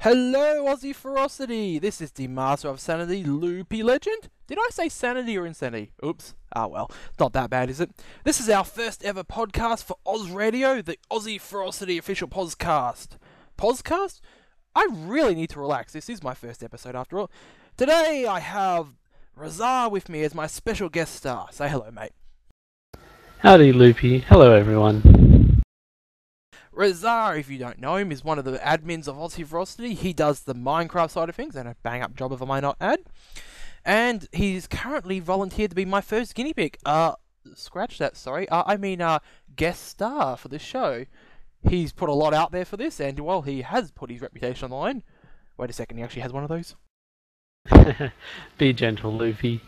Hello, Aussie Ferocity! This is the Master of Sanity, Loopy Legend. Did I say sanity or insanity? Oops. Ah well, not that bad, is it? This is our first ever podcast for Oz Radio, the Aussie Ferocity official podcast. Podcast? I really need to relax. This is my first episode after all. Today I have Razar with me as my special guest star. Say hello, mate. Howdy, Loopy. Hello, everyone. Razar, if you don't know him, is one of the admins of Aussie Ferocity. He does the Minecraft side of things, and a bang-up job if I might not add. And he's currently volunteered to be my first guinea pig. Scratch that, sorry. Guest star for this show. He's put a lot out there for this, and, well, he has put his reputation on the line. Wait a second, he actually has one of those? Be gentle, Loopy.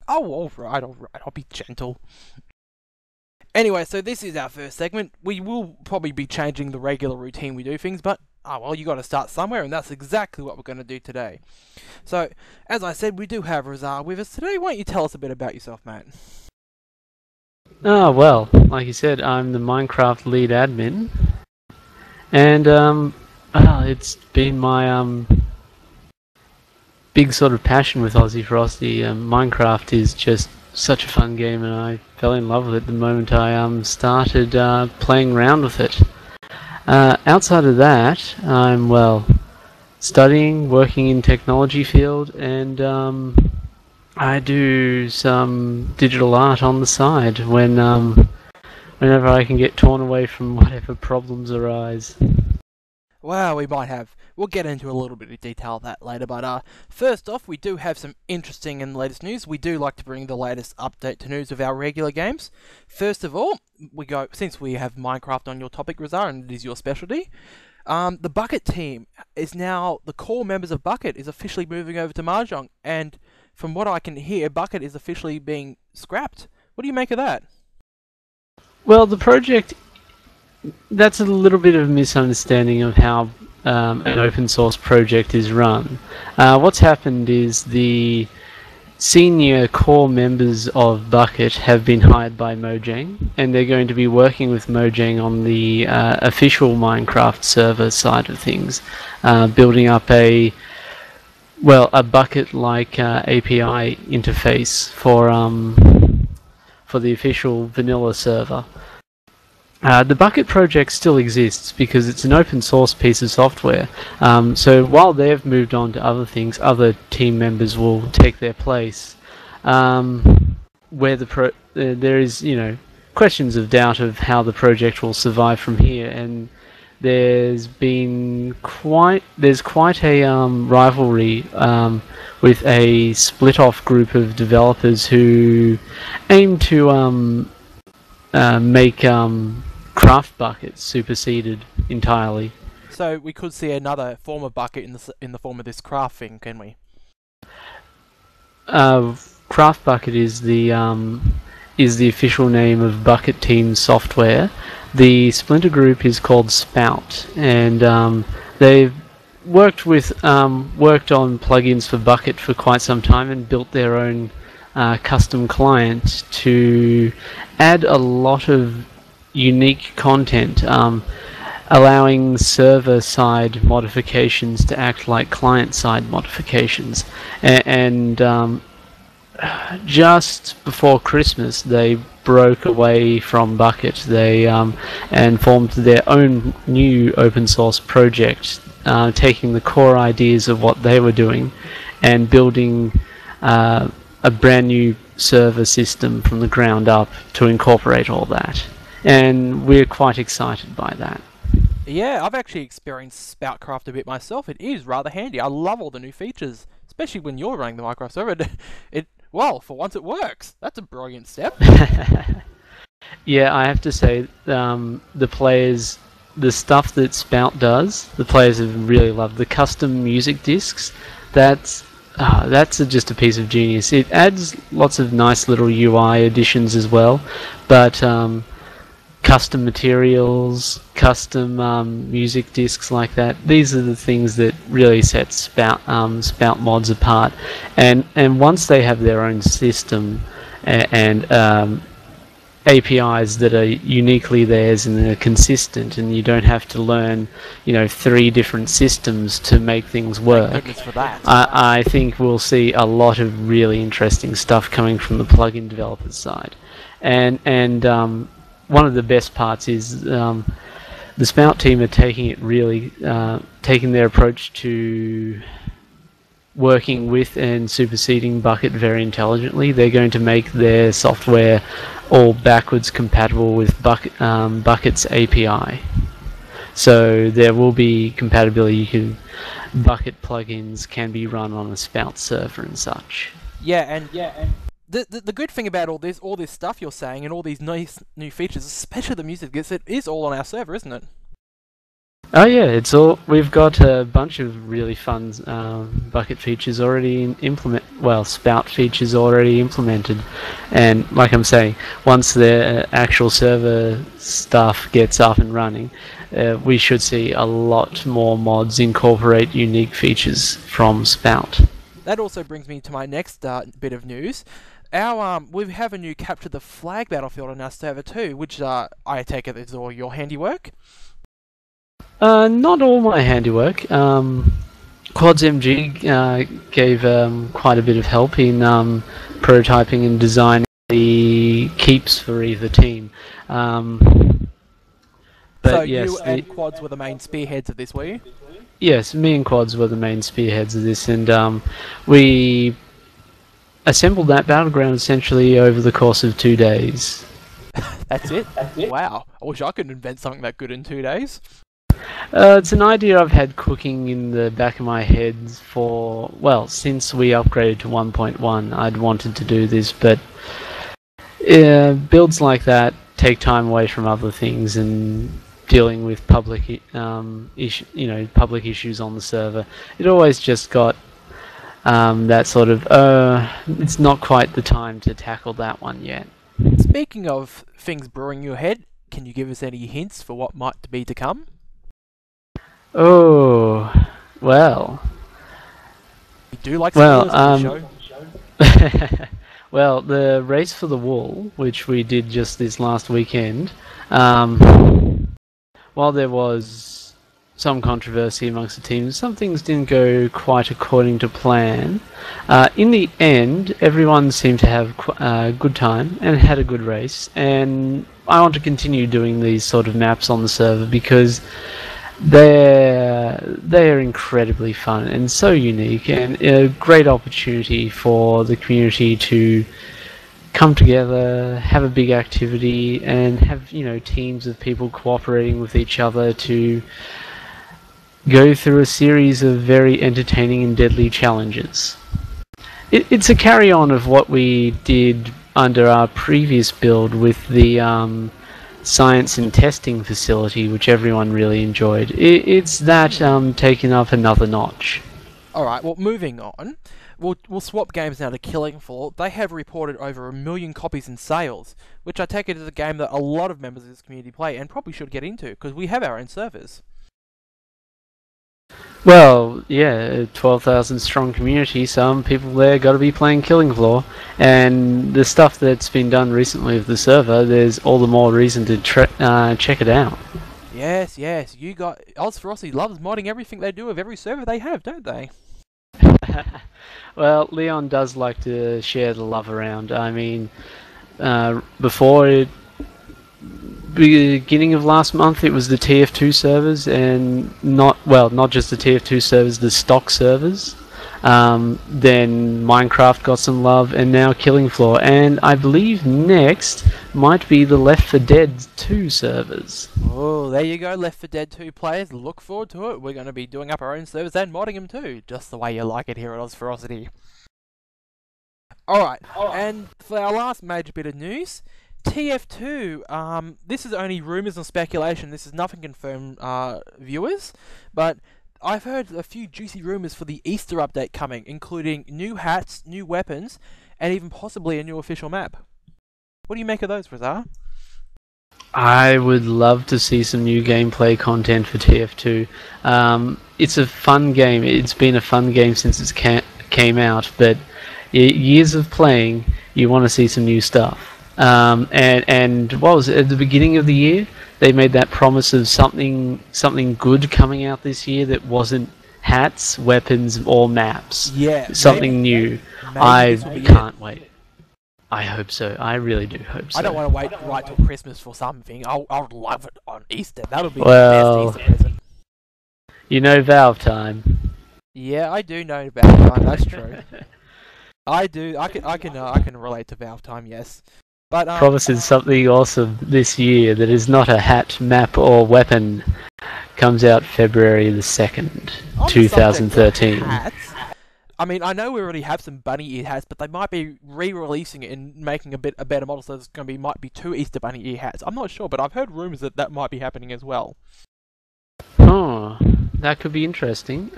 Oh, alright, I'll be gentle. Anyway, so this is our first segment. We will probably be changing the regular routine we do things, but, you gotta start somewhere, and that's exactly what we're going to do today. So, as I said, we do have Razar with us today. Why don't you tell us a bit about yourself, mate? Well, like you said, I'm the Minecraft lead admin. And, it's been my, big sort of passion with Aussie Ferocity. Minecraft is just such a fun game, and I fell in love with it the moment I started playing around with it. Outside of that, I'm studying, working in technology field, and I do some digital art on the side whenever I can get torn away from whatever problems arise. Well, we'll get into a little bit of detail of that later, but first off, we do have some interesting and latest news. We do like to bring the latest update to news of our regular games. First of all, since we have Minecraft on your topic, Razar, and it is your specialty, the Bukkit team is now, the core members of Bukkit is officially moving over to Mahjong, and from what I can hear, Bukkit is officially being scrapped. What do you make of that? Well, the project, that's a little bit of a misunderstanding of how an open source project is run. What's happened is the senior core members of Bukkit have been hired by Mojang, and they're going to be working with Mojang on the official Minecraft server side of things, building up a Bukkit-like API interface for the official vanilla server. The Bukkit project still exists because it's an open source piece of software. So while they've moved on to other things, other team members will take their place. Where there is, questions of doubt of how the project will survive from here, and there's quite a rivalry with a split-off group of developers who aim to make Craft Bukkit superseded entirely. So we could see another form of Bukkit in the form of this craft thing, can we? Craft Bukkit is the official name of Bukkit Team's software. The splinter group is called Spout, and they've worked on plugins for Bukkit for quite some time and built their own custom client to add a lot of unique content, allowing server-side modifications to act like client-side modifications. And just before Christmas, they broke away from Bukkit. They and formed their own new open-source project, taking the core ideas of what they were doing and building a brand new server system from the ground up to incorporate all that. And we're quite excited by that. Yeah, I've actually experienced Spoutcraft a bit myself. It is rather handy. I love all the new features, especially when you're running the Minecraft server. For once it works. That's a brilliant step. Yeah, I have to say, the stuff that Spout does, the players have really loved. The custom music discs, that's just a piece of genius. It adds lots of nice little UI additions as well, but custom materials, custom music discs like that, these are the things that really set Spout mods apart. And once they have their own system and APIs that are uniquely theirs and are consistent, and you don't have to learn, 3 different systems to make things work. Thank goodness for that. I think we'll see a lot of really interesting stuff coming from the plugin developers side, and one of the best parts is the Spout team are taking their approach to working with and superseding Bukkit very intelligently. They're going to make their software all backwards compatible with Bukkit's API. So there will be compatibility. Bukkit plugins can be run on a Spout server and such. Yeah, and the good thing about all this stuff you're saying, and all these nice new features, especially the music, is it is all on our server, isn't it? Oh yeah, it's all. We've got a bunch of really fun Bukkit features already Spout features already implemented, and like I'm saying, once the actual server stuff gets up and running, we should see a lot more mods incorporate unique features from Spout. That also brings me to my next bit of news. We have a new Capture the Flag battlefield on our server too, which I take it is all your handiwork. Not all my handiwork. QuadsMG gave quite a bit of help in prototyping and designing the keeps for either team. So yes, you and Quads were the main spearheads of this, were you? Yes, me and Quads were the main spearheads of this, and we assembled that battleground essentially over the course of 2 days. That's it? Wow. I wish I could invent something that good in 2 days. It's an idea I've had cooking in the back of my head since we upgraded to 1.1. I'd wanted to do this, but builds like that take time away from other things and dealing with public issues on the server. It always just got that sort of, it's not quite the time to tackle that one yet. Speaking of things brewing in your head, can you give us any hints for what might be to come? Oh, well. You do like spoilers on the show? Well, the Race for the Wool, which we did just this last weekend, while there was some controversy amongst the teams, some things didn't go quite according to plan. In the end, everyone seemed to have a good time and had a good race, and I want to continue doing these sort of maps on the server because they're incredibly fun and so unique, and a great opportunity for the community to come together, have a big activity, and have teams of people cooperating with each other to go through a series of very entertaining and deadly challenges. It's a carry-on of what we did under our previous build with the science and testing facility, which everyone really enjoyed. It's that taking up another notch. Alright, well, moving on. We'll swap games now to Killing Floor. They have reported over 1 million copies in sales, which I take it is a game that a lot of members of this community play and probably should get into, because we have our own servers. Well, yeah, 12,000 strong community, some people there got to be playing Killing Floor, and the stuff that's been done recently with the server, there's all the more reason to check it out. Yes, you got... Ozferocity loves modding everything they do with every server they have, don't they? Well, Leon does like to share the love around. I mean, beginning of last month it was the TF2 servers, and not just the TF2 servers, the stock servers. Then Minecraft got some love, and now Killing Floor, and I believe next might be the Left 4 Dead 2 servers. Oh, there you go, Left 4 Dead 2 players, look forward to it. We're going to be doing up our own servers and modding them too, just the way you like it here at Ozferocity. Alright, and for our last major bit of news, TF2, this is only rumours and speculation, this is nothing confirmed, viewers, but I've heard a few juicy rumours for the Easter update coming, including new hats, new weapons, and even possibly a new official map. What do you make of those, Razar? I would love to see some new gameplay content for TF2. It's a fun game, it's been a fun game since it came out, but years of playing, you want to see some new stuff. And what was it, at the beginning of the year? They made that promise of something good coming out this year that wasn't hats, weapons, or maps. Yeah, Something new. maybe I this will be can't wait. I hope so. I really do hope so. I don't want to wait right till Christmas for something. I'll love it on Easter. That'll be Well, the best Easter present. You know Valve time. Yeah, I do know Valve Time. That's true. I do. I can relate to Valve Time. Yes, but Promises something awesome this year that is not a hat, map, or weapon. Comes out February the 2nd, on the subject of 2013. hats, I mean, I know we already have some bunny ear hats, but they might be re-releasing it and making a better model, so there's going to be might be 2 Easter bunny ear hats. I'm not sure, but I've heard rumors that might be happening as well. Oh, that could be interesting.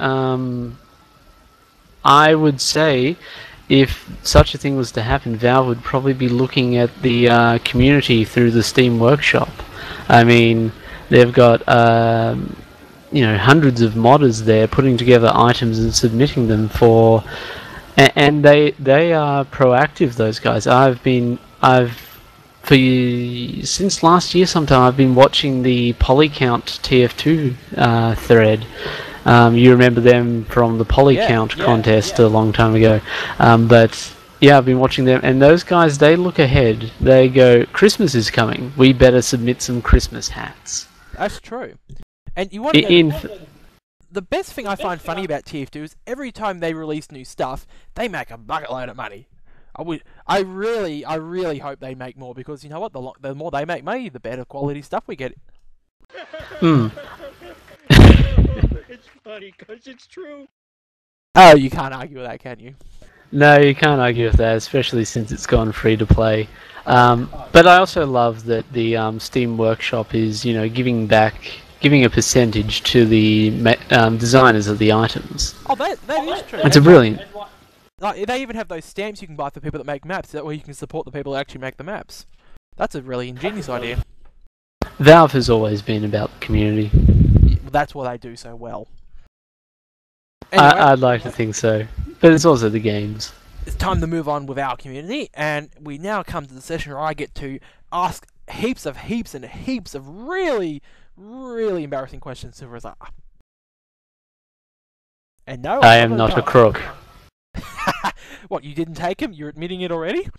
I would say if such a thing was to happen, Valve would probably be looking at the community through the Steam Workshop. I mean, they've got hundreds of modders there putting together items and submitting them for, and they are proactive. Those guys. Since last year sometime I've been watching the Polycount TF2 thread. You remember them from the Polycount contest a long time ago. But yeah, I've been watching them, and those guys, they look ahead. They go, Christmas is coming, we better submit some Christmas hats. That's true. And you want to know, the best thing I find funny about TF2 is every time they release new stuff, they make a bucket load of money. I really hope they make more, because you know what? The more they make money, the better quality stuff we get. It's funny because it's true. Oh, you can't argue with that, can you? No, you can't argue with that, especially since it's gone free to play. But I also love that the Steam Workshop is, giving a percentage to the designers of the items. Oh, that is true. It's a brilliant. Like, they even have those stamps you can buy for people that make maps. That way you can support the people that actually make the maps. That's a really ingenious idea. Valve has always been about the community. Yeah, that's what they do so well. Anyway, I'd like to think so, but it's also the games. It's time to move on with our community, and we now come to the session where I get to ask heaps of really, really embarrassing questions to Razar. And no, I am not a crook. What, you didn't take him? You're admitting it already?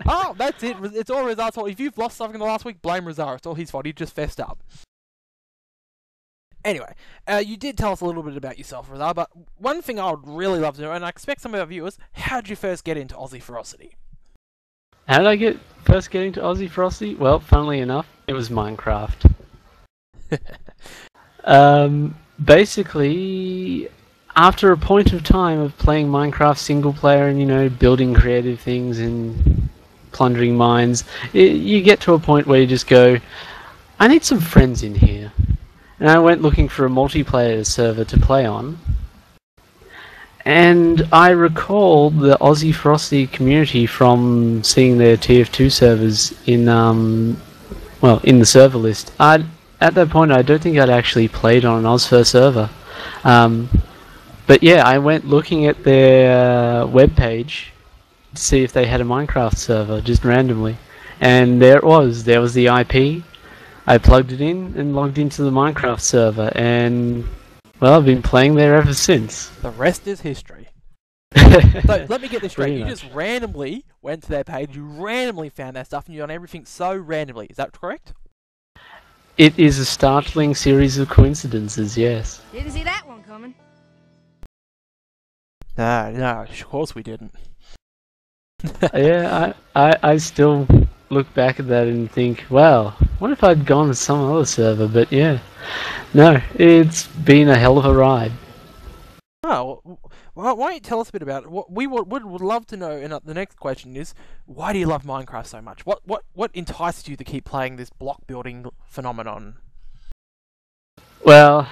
Oh, that's it. It's all Razar's fault. If you've lost something in the last week, blame Razar. It's all his fault. He just fessed up. Anyway, you did tell us a little bit about yourself, Razar, but one thing I would really love to know, and I expect some of our viewers, how did you first get into Aussie Ferocity? How did I first get into Aussie Ferocity? Well, funnily enough, it was Minecraft. Basically, after a point of time of playing Minecraft single player and, building creative things and plundering mines, you get to a point where you just go, I need some friends in here. And I went looking for a multiplayer server to play on. And I recall the Aussie Ferocity community from seeing their TF2 servers in the server list. At that point, I don't think I'd actually played on an OzFer server. But yeah, I went looking at their webpage to see if they had a Minecraft server, just randomly. And there it was. There was the IP. I plugged it in and logged into the Minecraft server, and well, I've been playing there ever since. The rest is history. So let me get this straight. You just randomly went to their page, you randomly found that stuff, and you done everything so randomly. Is that correct? It is a startling series of coincidences, yes. Didn't see that one coming. No, of course we didn't. Yeah, I still look back at that and think, wow, what if I'd gone to some other server? But yeah, no, it's been a hell of a ride. Oh, well, why don't you tell us a bit about it? What we would love to know, and the next question is, why do you love Minecraft so much? What entices you to keep playing this block building phenomenon? Well,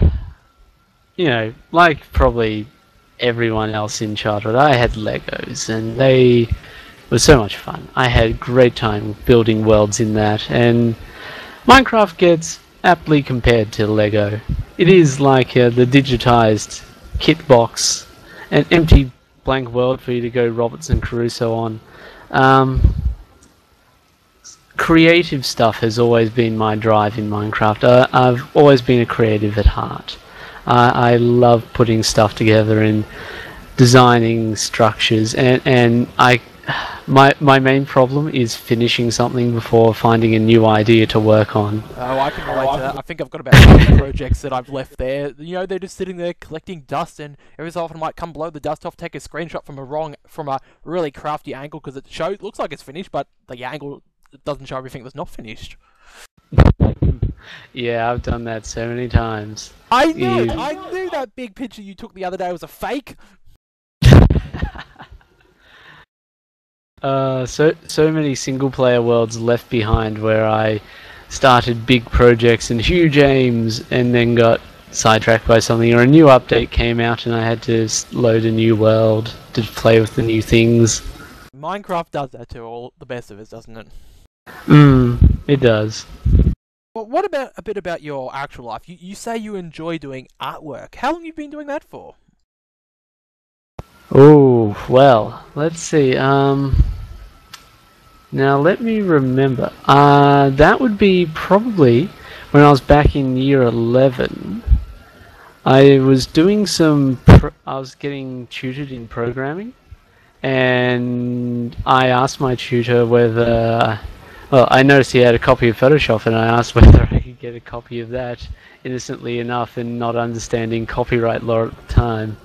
like probably everyone else in childhood, I had Legos, and they were so much fun. I had a great time building worlds in that, and Minecraft gets aptly compared to Lego. It is like the digitized kit box, an empty blank world for you to go Robinson Crusoe on. creative stuff has always been my drive in Minecraft. I've always been a creative at heart. I love putting stuff together and designing structures, and my main problem is finishing something before finding a new idea to work on. Oh, I can relate to that. I think I've got about 5 projects that I've left there. You know, they're just sitting there collecting dust, and every so often I might come blow the dust off, take a screenshot from a really crafty angle because it looks like it's finished, but the angle doesn't show everything that's not finished. Yeah, I've done that so many times. I knew that big picture you took the other day was a fake. So many single player worlds left behind where I started big projects and huge aims and then got sidetracked by something, or a new update came out and I had to load a new world to play with the new things. Minecraft does that to all the best of us, doesn't it? It does. Well, what about a bit about your actual life? You say you enjoy doing artwork. How long have you been doing that for? Oh, well, let's see. Now let me remember. That would be probably when I was back in year 11. I was doing I was getting tutored in programming, and I asked my tutor whether... Well, I noticed he had a copy of Photoshop, and I asked whether I could get a copy of that, innocently enough and not understanding copyright law at the time.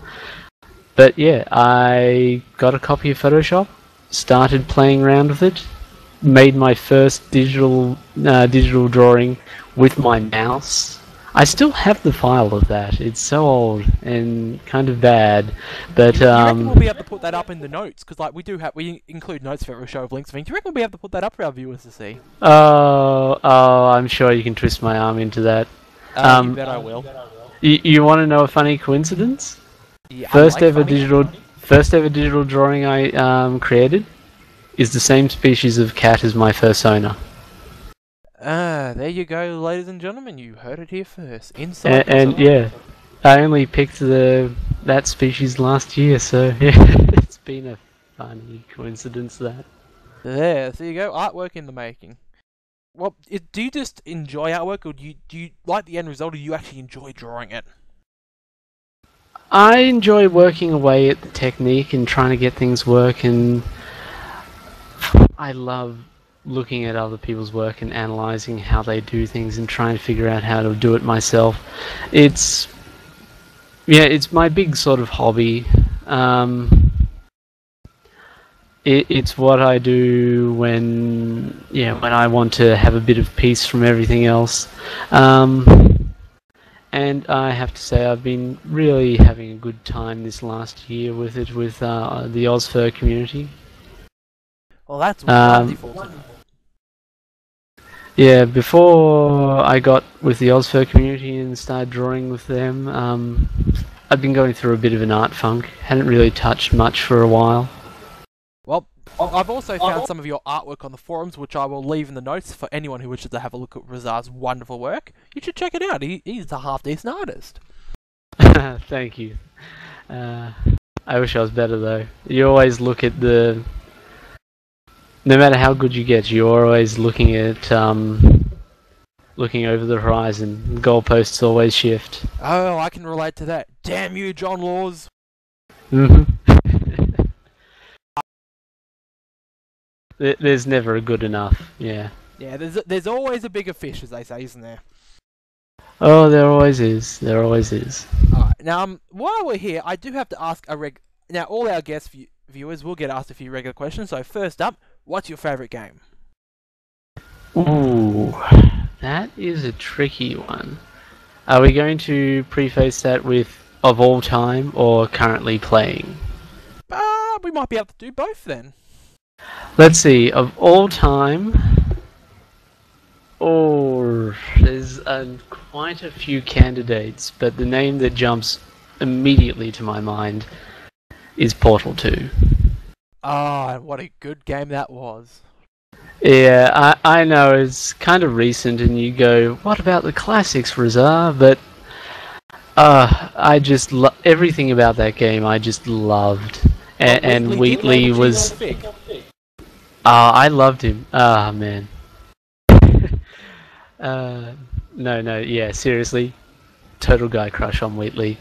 But yeah, I got a copy of Photoshop, started playing around with it, made my first digital drawing with my mouse. I still have the file of that. It's so old and kind of bad, but Do you reckon we'll be able to put that up in the notes? Because like we include notes for every show of links. Do you reckon we'll be able to put that up for our viewers to see? Oh, I'm sure you can twist my arm into that. You bet I will. You want to know a funny coincidence? Yeah, First ever digital drawing I created is the same species of cat as my fursona. There you go, ladies and gentlemen. You heard it here first. Inside. And yeah, I only picked that species last year, so yeah, it's been a funny coincidence that. There, so you go. Artwork in the making. Well, do you just enjoy artwork, or do you like the end result, or do you actually enjoy drawing it? I enjoy working away at the technique and trying to get things work, and I love looking at other people's work and analysing how they do things and trying to figure out how to do it myself. It's my big sort of hobby. It's what I do when I want to have a bit of peace from everything else. And I have to say I've been really having a good time this last year with it, with the Ozfur community. Well, that's wonderful. Yeah, before I got with the Ozfur community and started drawing with them, I've been going through a bit of an art funk. Hadn't really touched much for a while. Well, I've also found some of your artwork on the forums, which I will leave in the notes for anyone who wishes to have a look at Razar's wonderful work. You should check it out. He's a half-decent artist. Thank you. I wish I was better though. You always look at no matter how good you get, you're always looking at looking over the horizon. Goalposts always shift. Oh, I can relate to that. Damn you, John Laws. There's never a good enough. Yeah. Yeah, there's always a bigger fish, as they say, isn't there? Oh, there always is. There always is. Alright, now, while we're here, I do have to ask Now, all our guest viewers will get asked a few regular questions, so first up, what's your favourite game? Ooh, that is a tricky one. Are we going to preface that with of all time or currently playing? We might be able to do both then. Let's see, of all time... Oh, there's quite a few candidates, but the name that jumps immediately to my mind is Portal 2. Ah, what a good game that was. Yeah, I know, it's kind of recent and you go, what about the classics, Razar? But I just everything about that game I just loved. And Wheatley was... I loved him. Ah, man. Yeah, seriously, total guy crush on Wheatley.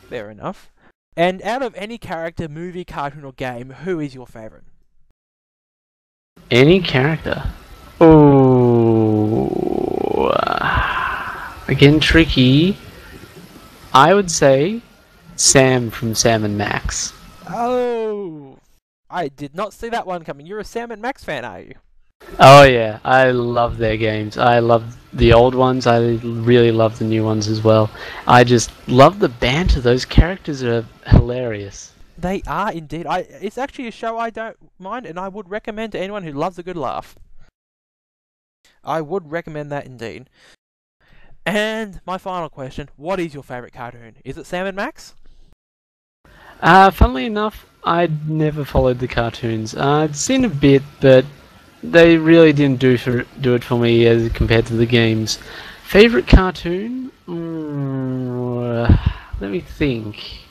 Fair enough. And out of any character, movie, cartoon, or game, who is your favourite? Any character. Oh, again tricky. I would say Sam from Sam and Max. Oh, I did not see that one coming. You're a Sam and Max fan, are you? Oh yeah, I love their games. I love the old ones. I really love the new ones as well. I just love the banter. Those characters are hilarious. They are indeed. It's actually a show I don't mind, and I would recommend to anyone who loves a good laugh. I would recommend that indeed. And my final question, what is your favourite cartoon? Is it Sam and Max? Funnily enough, I'd never followed the cartoons. I'd seen a bit, but they really didn't do it for me as compared to the games. Favorite cartoon? Let me think.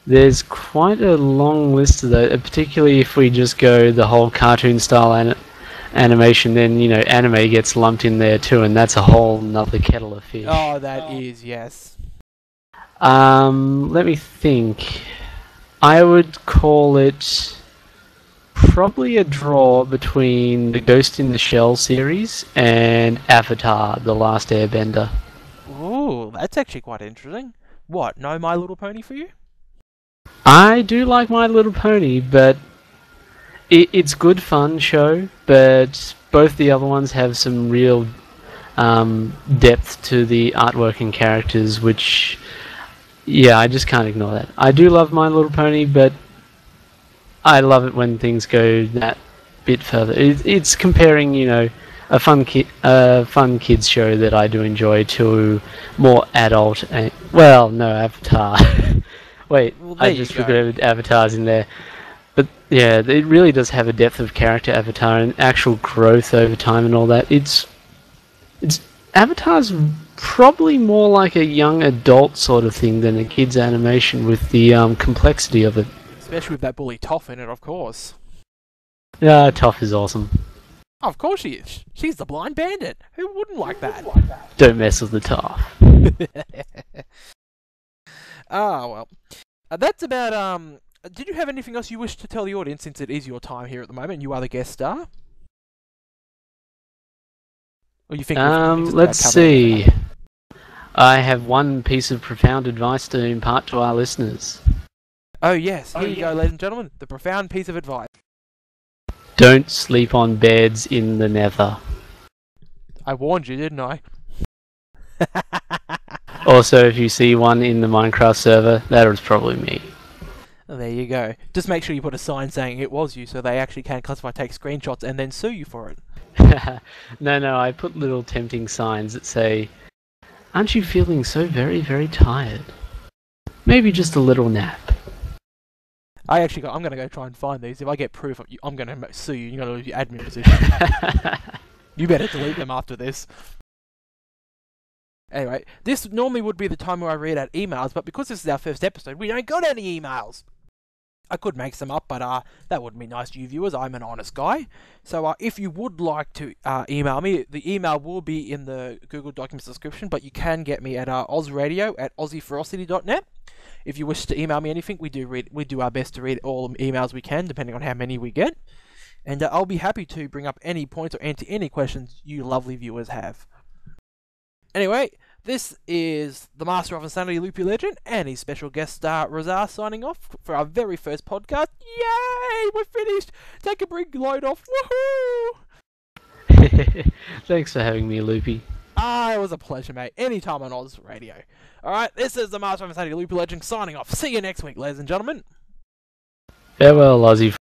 There's quite a long list of those, particularly if we just go the whole cartoon style animation, then, you know, anime gets lumped in there too, and that's a whole nother kettle of fish. Oh, that is, yes. Let me think. I would call it probably a draw between the Ghost in the Shell series and Avatar: The Last Airbender. Ooh, that's actually quite interesting. What, no My Little Pony for you? I do like My Little Pony, but it's good fun show, but both the other ones have some real depth to the artwork and characters, which, yeah, I just can't ignore that. I do love My Little Pony, but I love it when things go that bit further. It's comparing, you know, a fun kids show that I do enjoy to more adult. Well, no, Avatar. Wait, Well, I just regretted Avatar's in there. But yeah, it really does have a depth of character, Avatar, and actual growth over time and all that. It's Avatar's probably more like a young adult sort of thing than a kid's animation with the complexity of it. Especially with that bully Toph in it, of course. Yeah, Toph is awesome. Of course she is. She's the blind bandit. Who wouldn't like that? Don't mess with the Toph. Well. That's about, did you have anything else you wish to tell the audience, since it is your time here at the moment and you are the guest star? Or you think let's see. I have one piece of profound advice to impart to our listeners. Oh yes, here you go, ladies and gentlemen. The profound piece of advice. Don't sleep on beds in the nether. I warned you, didn't I? Also, if you see one in the Minecraft server, that was probably me. Well, there you go. Just make sure you put a sign saying it was you, so they actually can classify, take screenshots, and then sue you for it. No, I put little tempting signs that say, "Aren't you feeling so very, very tired? Maybe just a little nap." I'm going to go try and find these. If I get proof, I'm going to sue you. You're going to lose your admin position. You better delete them after this. Anyway, this normally would be the time where I read out emails, but because this is our first episode, we don't got any emails. I could make some up, but that wouldn't be nice to you viewers. I'm an honest guy. So if you would like to email me, the email will be in the Google Documents description, but you can get me at ozradio@aussieferocity.net. If you wish to email me anything, we do our best to read all emails we can, depending on how many we get. And I'll be happy to bring up any points or answer any questions you lovely viewers have. Anyway, this is the Master of Insanity, Loopy Legend, and his special guest star, Razar, signing off for our very first podcast. Yay! We're finished! Take a big load off. Woohoo! Thanks for having me, Loopy. It was a pleasure, mate. Anytime on Oz Radio. Alright, this is the Master of Insanity, Loopy Legend, signing off. See you next week, ladies and gentlemen. Farewell, Aussie.